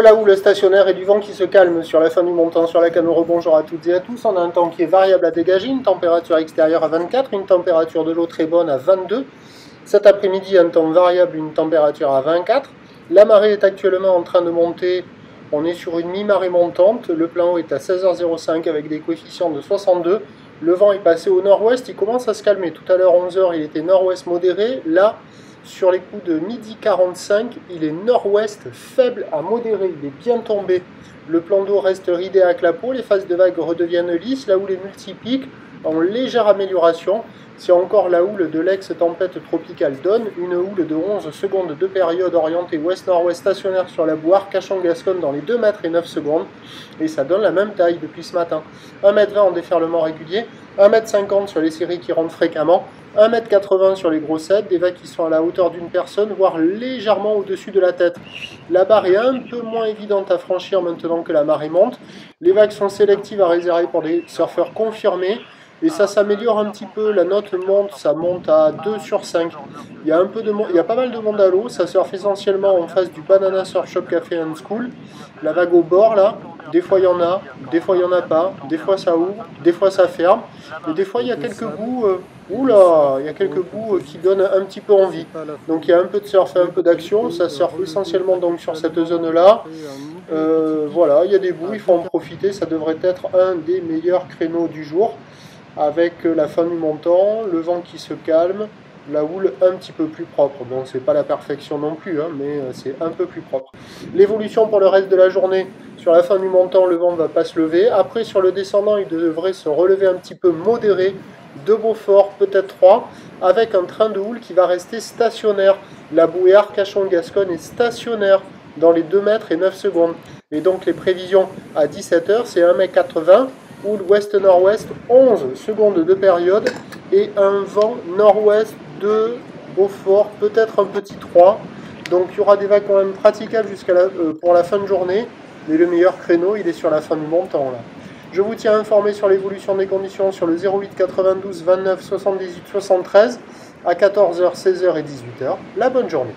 la houle stationnaire et du vent qui se calme sur la fin du montant sur la canaux. Rebonjour à toutes et à tous. On a un temps qui est variable à dégager, une température extérieure à 24, une température de l'eau très bonne à 22. Cet après-midi, un temps variable, une température à 24. La marée est actuellement en train de monter. On est sur une mi-marée montante. Le plan eau est à 16h05 avec des coefficients de 62. Le vent est passé au nord-ouest. Il commence à se calmer. Tout à l'heure, 11h, il était nord-ouest modéré. Là, sur les coups de midi 45, il est nord-ouest faible à modéré, il est bien tombé. Le plan d'eau reste ridé à clapot, les phases de vagues redeviennent lisses, la houle est multiplique, en légère amélioration. Si encore la houle de l'ex-tempête tropicale donne, une houle de 11 secondes de période orientée ouest-nord-ouest stationnaire sur la boue Arcachon-Gasconne dans les 2 mètres et 9 secondes. Et ça donne la même taille depuis ce matin. 1,20 m en déferlement régulier, 1,50 m sur les séries qui rentrent fréquemment, 1,80 m sur les grossettes, des vagues qui sont à la hauteur d'une personne, voire légèrement au-dessus de la tête. La barre est un peu moins évidente à franchir maintenant que la marée monte. Les vagues sont sélectives à réserver pour des surfeurs confirmés. Et ça s'améliore un petit peu, la note monte, ça monte à 2 sur 5. Il y a pas mal de monde à l'eau, ça surfe essentiellement en face du Banana Surf Shop Café and School. La vague au bord là, des fois il y en a, des fois il n'y en a pas, des fois ça ouvre, des fois ça ferme. Et des fois il y a quelques bouts, qui donnent un petit peu envie. Donc il y a un peu de surf et un peu d'action, ça surfe essentiellement donc sur cette zone là. Voilà, il y a des bouts, il faut en profiter, ça devrait être un des meilleurs créneaux du jour. Avec la fin du montant, le vent qui se calme, la houle un petit peu plus propre. Bon, c'est pas la perfection non plus, hein, mais c'est un peu plus propre. L'évolution pour le reste de la journée, sur la fin du montant, le vent ne va pas se lever. Après, sur le descendant, il devrait se relever un petit peu modéré, 2 Beaufort, peut-être 3, avec un train de houle qui va rester stationnaire. La bouée Arcachon-Gasconne est stationnaire dans les 2 mètres et 9 secondes. Et donc les prévisions à 17h, c'est 1,80 m, houle ouest-nord-ouest, 11 secondes de période, et un vent nord-ouest de Beaufort, peut-être un petit 3. Donc il y aura des vagues quand même praticables pour la fin de journée, mais le meilleur créneau, il est sur la fin du montant là. Je vous tiens informé sur l'évolution des conditions sur le 08 92 29 78 73 à 14h, 16h et 18h. La bonne journée.